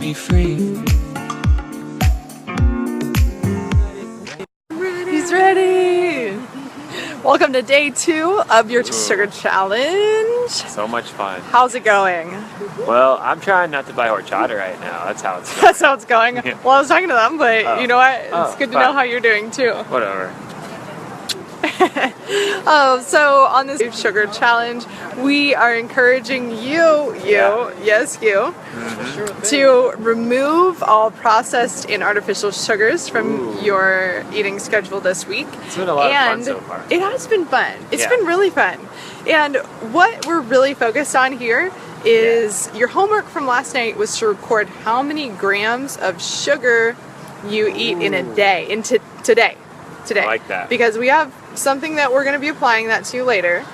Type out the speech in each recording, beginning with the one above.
me free. He's ready! Welcome to day 2 of your sugar challenge. So much fun. How's it going? Well, I'm trying not to buy horchata right now. That's how it's going. That's how it's going. Well, I was talking to them, but you know what? It's good to know how you're doing too. Whatever. So on this sugar challenge, we are encouraging you, to remove all processed and artificial sugars from your eating schedule this week. It's been a lot of fun so far. It has been fun. It's been really fun. And what we're really focused on here is your homework from last night was to record how many grams of sugar you eat in a day, today. I like that. Because we have something that we're going to be applying that to later.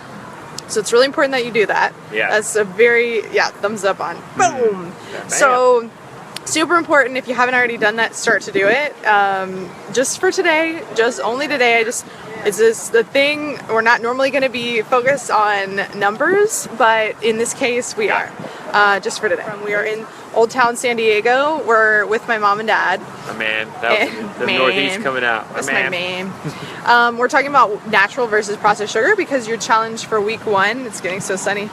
So it's really important that you do that. Yeah. That's a very, thumbs up on. Boom! Yeah, so, super important. If you haven't already done that, start to do it. Just for today, just only today, it's just the thing, we're not normally going to be focused on numbers, but in this case, we are. Just for today. We are in Old Town San Diego. We're with my mom and dad. My man. That was the Northeast coming out. That's my man. We're talking about natural versus processed sugar because your challenge for week 1, it's getting so sunny.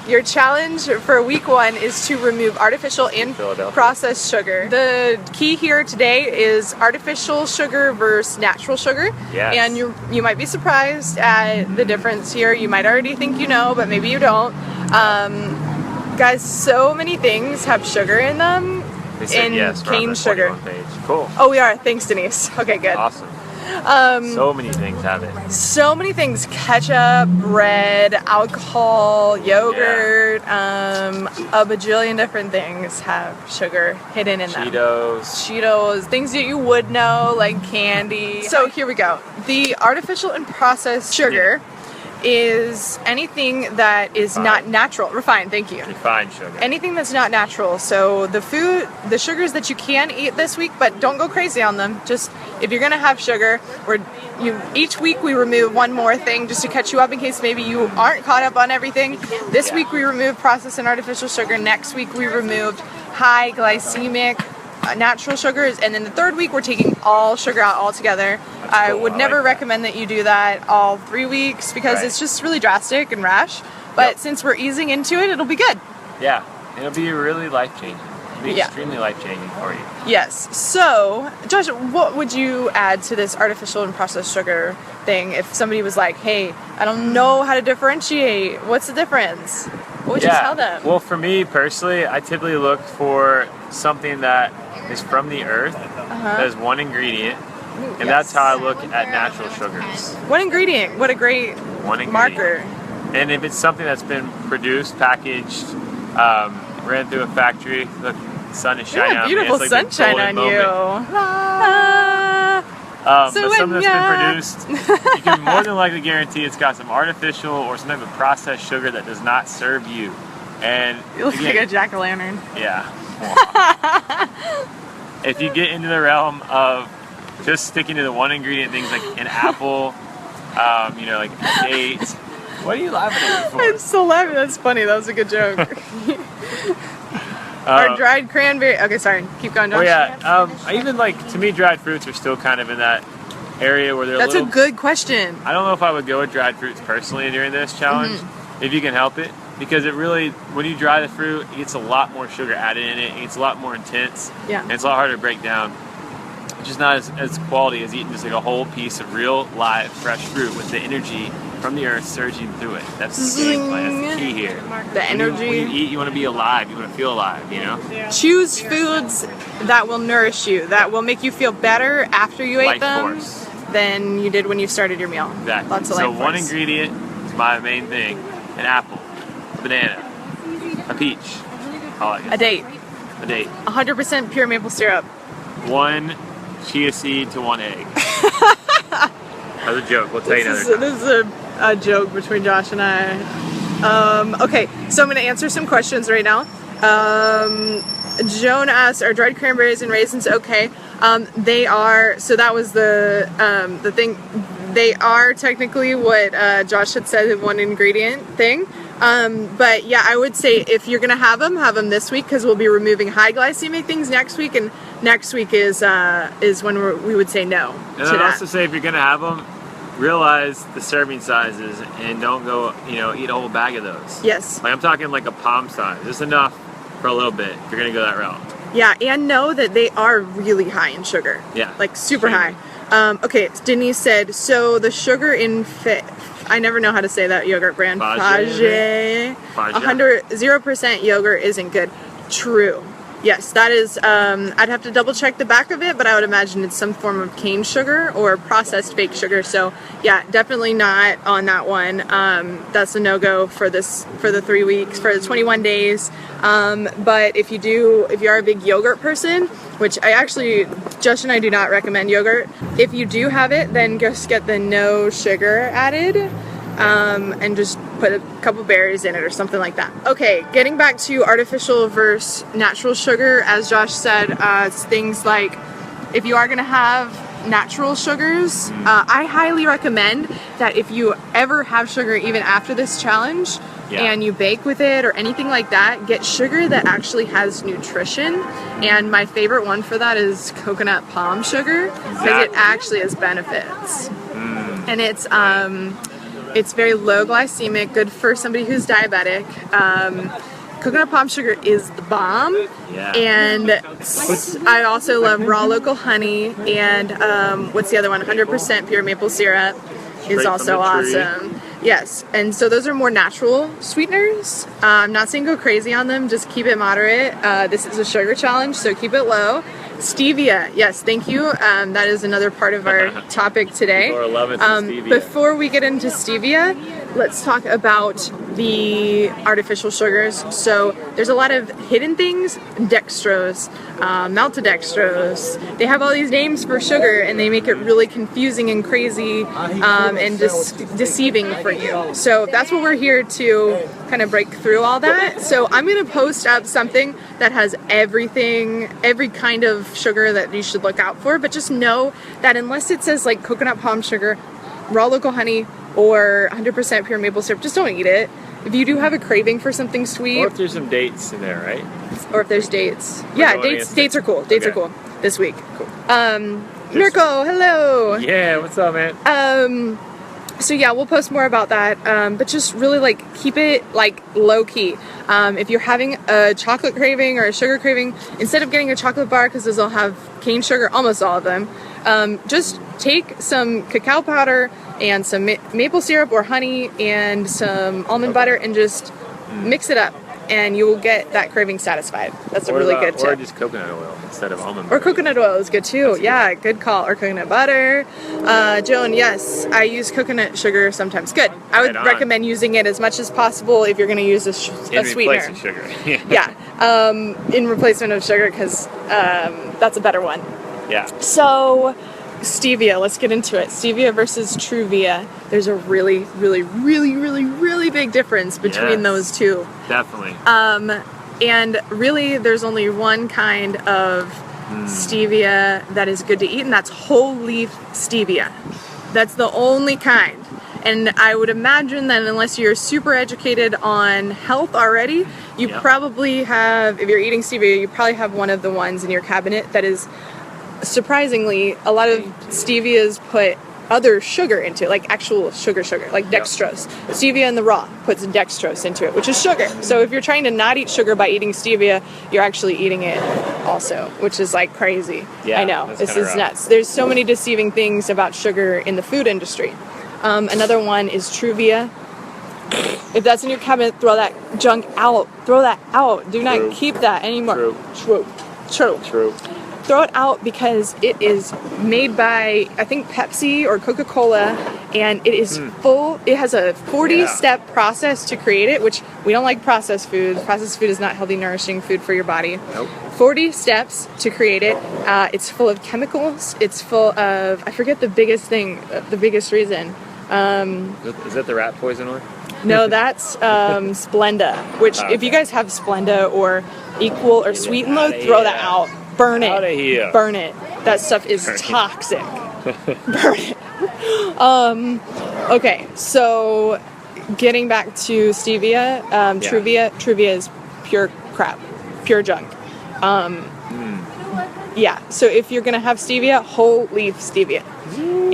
Your challenge for week 1 is to remove artificial and processed sugar. The key here today is artificial sugar versus natural sugar. Yes. And you might be surprised at the difference here. You might already think you know, but maybe you don't. Guys, so many things have sugar in them. They said yes, cane sugar. Page. Cool. Oh, we are. Thanks, Denise. Okay, good. Awesome. So many things have it. So many things: ketchup, bread, alcohol, yogurt. A bajillion different things have sugar hidden in them. Cheetos, things that you would know, like candy. So here we go. The artificial and processed sugar is anything that is not natural. Refined, thank you. Refined sugar. Anything that's not natural. So the sugars that you can eat this week, but don't go crazy on them. Just if you're gonna have sugar, each week we remove one more thing just to catch you up in case maybe you aren't caught up on everything. This week we removed processed and artificial sugar. Next week we removed high glycemic natural sugars, and then the third week we're taking all sugar out altogether. I would never recommend that you do that all 3 weeks because it's just really drastic and rash, but since we're easing into it, it'll be good. Yeah, it'll be really life-changing. It'll be extremely life-changing for you. Yes. So, Josh, what would you add to this artificial and processed sugar thing if somebody was like, hey, I don't know how to differentiate, what's the difference? What would you tell them? Well, for me personally, I typically look for something that is from the earth, that is one ingredient, and that's how I look at natural sugars. One ingredient, what a great marker. And if it's something that's been produced, packaged, ran through a factory, look, the sun is shining on me. Beautiful it's like sunshine on you. But something that's been produced, you can more than likely guarantee it's got some artificial or some type of processed sugar that does not serve you. And you look like a jack-o'-lantern. Yeah. If you get into the realm of just sticking to the one ingredient things like an apple, like a date. What are you laughing at me for? I'm still laughing. That's funny. That was a good joke. Or dried cranberry. Okay, sorry. Keep going, Josh. Oh yeah. I even to me, dried fruits are still kind of in that area where they're. That's a good question. I don't know if I would go with dried fruits personally during this challenge, if you can help it, because it really, when you dry the fruit, it gets a lot more sugar added in it. It gets a lot more intense. Yeah. And it's a lot harder to break down. It's just not as quality as eating just like a whole piece of real, live, fresh fruit with the energy from the earth surging through it. That's the game plan. That's the key here. The energy. When you eat, you want to be alive. You want to feel alive, you know? Yeah. Choose foods that will nourish you, that will make you feel better after you ate them than you did when you started your meal. Exactly. Lots of so life one force. ingredient is my main thing. An apple, a banana, a peach, a date. A date. 100% pure maple syrup. One chia seed to one egg. That's a joke. We'll tell you another time. This is a joke between Josh and I. Okay, so I'm going to answer some questions right now. Joan asked, are dried cranberries and raisins okay? They are, so that was the thing. They are technically what Josh had said, the one ingredient thing. But yeah, I would say if you're gonna have them this week, because we'll be removing high glycemic things next week, and next week is when we would say no And to I'd that. also say if you're gonna have them, realize the serving sizes and don't go, eat a whole bag of those. Yes. Like I'm talking like a palm size, just enough for a little bit if you're gonna go that route. Yeah, and know that they are really high in sugar. Yeah. Like super Extremely. high. Okay, Denise said, so the sugar in I never know how to say that yogurt brand. Fage. 0% yogurt isn't good. True. Yes, that is, I'd have to double check the back of it, but I would imagine it's some form of cane sugar or processed fake sugar. So yeah, definitely not on that one. That's a no-go for the 3 weeks, for the 21 days. But if you are a big yogurt person, which Josh and I do not recommend yogurt. If you do have it, then just get the no sugar added. And just put a couple berries in it or something like that. Okay, getting back to artificial versus natural sugar, as Josh said, it's things like if you are gonna have natural sugars, I highly recommend that if you ever have sugar even after this challenge, and you bake with it or anything like that, get sugar that actually has nutrition. And my favorite one for that is coconut palm sugar, because it actually has benefits. And it's very low glycemic, good for somebody who's diabetic. Coconut palm sugar is the bomb. Yeah. And I also love raw local honey, and what's the other one? 100% pure maple syrup is Straight also from the tree. awesome. Yes, and so those are more natural sweeteners. I'm not saying go crazy on them, just keep it moderate. This is a sugar challenge, so keep it low. Stevia, yes, thank you. That is another part of our topic today. People are loving some stevia. Before we get into stevia, let's talk about the artificial sugars. So there's a lot of hidden things, dextrose, maltodextrose. They have all these names for sugar, and they make it really confusing and crazy and deceiving for you. So that's what we're here to kind of break through all that. So I'm going to post up something that has everything, every kind of sugar that you should look out for, but just know that unless it says like coconut palm sugar, raw local honey, or 100% pure maple syrup, just don't eat it. If you do have a craving for something sweet, Or if there's some dates in there, right? or if there's dates. Yeah, going dates are cool. Dates are Okay. cool this week. Cool. Mirko, hello. Yeah, what's up, man? So yeah, we'll post more about that, but just really like keep it like low key. If you're having a chocolate craving or a sugar craving, instead of getting a chocolate bar, because those will have cane sugar, almost all of them, just take some cacao powder and some maple syrup or honey and some almond butter and just mix it up, and you will get that craving satisfied. That's a really good Or tip. just coconut oil instead of almond Or butter. coconut oil is good too. Yeah, good call. Or coconut butter. Joan, yes, I use coconut sugar sometimes. Good. I would Right on. recommend using it as much as possible if you're going to use a In sweetener. replace of sugar. Yeah, in replacement of sugar, because that's a better one. Yeah. So, stevia, let's get into it. Stevia versus Truvia. There's a really, really, really, really, really big difference between Yes. those two. Definitely. And really, there's only one kind of stevia that is good to eat, and that's whole leaf stevia. That's the only kind. And I would imagine that unless you're super educated on health already, you Yep. probably have, if you're eating stevia, you probably have one of the ones in your cabinet that is, surprisingly, a lot of stevias put other sugar into it, like actual sugar, like dextrose. Stevia in the raw puts dextrose into it, which is sugar. So if you're trying to not eat sugar by eating stevia, you're actually eating it also, which is like crazy. Yeah, I know, that's this kinda is rough. nuts. There's so many deceiving things about sugar in the food industry. Another one is Truvia. If that's in your cabinet, throw that junk out. Throw that out. Do True. not keep that anymore. True. True. Throw it out because it is made by, I think, Pepsi or Coca-Cola, and it is full. It has a 40-step process to create it, which we don't like processed food. Processed food is not healthy, nourishing food for your body. Nope. 40 steps to create it. It's full of chemicals. It's full of, I forget the biggest thing, the biggest reason. Is that the rat poison one? No, that's Splenda, which if you guys have Splenda or Equal or Sweet and Low, throw that out. Burn it. Outta here. Burn it. That stuff is Burn it. toxic. Burn it. Okay, so getting back to stevia, Truvia is pure crap, pure junk. Yeah, so if you're gonna have stevia, whole leaf stevia.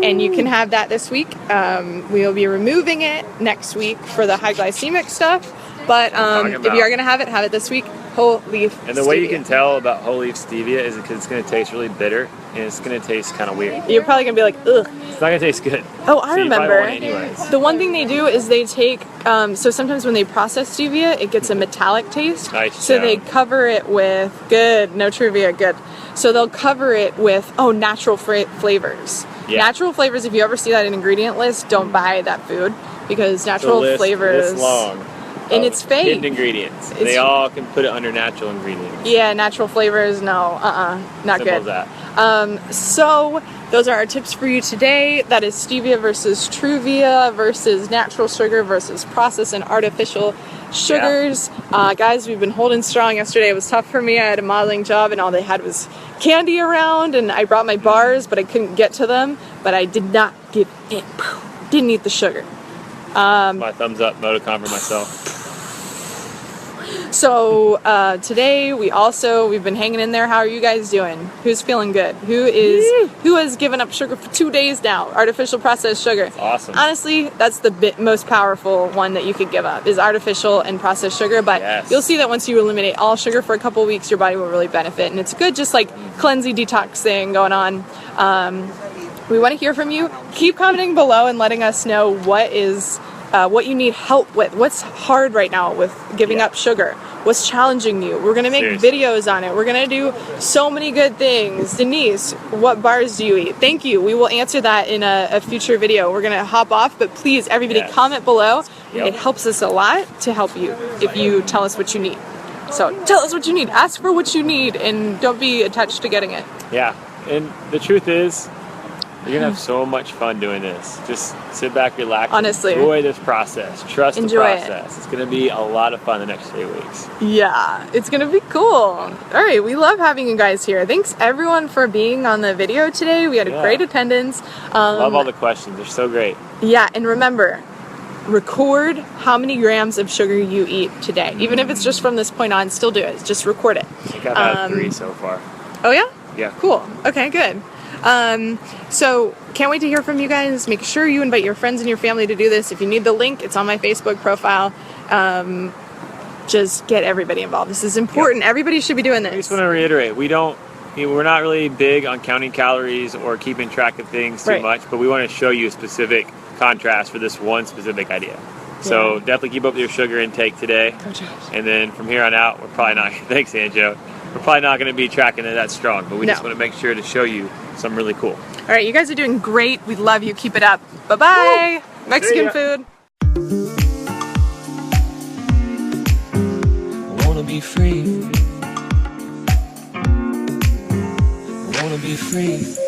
And you can have that this week. We'll be removing it next week for the high glycemic stuff. But if you are going to have it this week. Whole leaf stevia. And the way you can tell about whole leaf stevia is because it's going to taste really bitter and it's going to taste kind of weird. You're probably going to be like, ugh. It's not going to taste good. Oh, I remember. Anyways. The one thing they do is they take, so sometimes when they process stevia, it gets a metallic taste. Nice. So they cover it with, no Truvia, good. So they'll cover it with, natural flavors. Yeah. Natural flavors, if you ever see that in ingredient list, don't buy that food because natural flavors. This long. And it's fake. Hidden ingredients. They all can put it under natural ingredients. Yeah, natural flavors, no, not Simple good. As that. So those are our tips for you today. That is stevia versus Truvia versus natural sugar versus processed and artificial sugars. Yeah. Guys, we've been holding strong. Yesterday it was tough for me. I had a modeling job and all they had was candy around, and I brought my bars, but I couldn't get to them. But I did not give in. Didn't eat the sugar. My thumbs up emoticon for myself. So today we've been hanging in there. How are you guys doing? Who's feeling good? Who has given up sugar for 2 days now? Artificial processed sugar. That's awesome. Honestly, that's the most powerful one that you could give up is artificial and processed sugar. But you'll see that once you eliminate all sugar for a couple of weeks, your body will really benefit, and it's a good just like cleansing detox thing going on. We want to hear from you. Keep commenting below and letting us know what you need help with. What's hard right now with giving up sugar? What's challenging you? We're going to make videos on it. We're going to do so many good things. Denise, what bars do you eat? Thank you. We will answer that in a future video. We're going to hop off, but please, everybody comment below. It helps us a lot to help you if you tell us what you need. So tell us what you need. Ask for what you need and don't be attached to getting it. Yeah, and the truth is, you're going to have so much fun doing this. Just sit back, relax, honestly. Enjoy this process. Trust the process. It. It's going to be a lot of fun the next 3 weeks. Yeah, it's going to be cool. All right, we love having you guys here. Thanks everyone for being on the video today. We had a great attendance. Love all the questions. They're so great. Yeah, and remember, record how many grams of sugar you eat today. Even if it's just from this point on, still do it. Just record it. I think I've had 3 so far. Oh yeah? Yeah. Cool. Okay, good. So can't wait to hear from you guys. Make sure you invite your friends and your family to do this. If you need the link, it's on my Facebook profile. Just get everybody involved. This is important. Everybody should be doing this. I just want to reiterate, we're not really big on counting calories or keeping track of things too much, but we want to show you a specific contrast for this one specific idea. So definitely keep up with your sugar intake today. And then from here on out, we're probably not, thanks Anjo, we're probably not going to be tracking it that strong, but we just want to make sure to show you something really cool. All right, you guys are doing great. We love you. Keep it up. Bye-bye. Mexican food. I wanna be free. I wanna be free.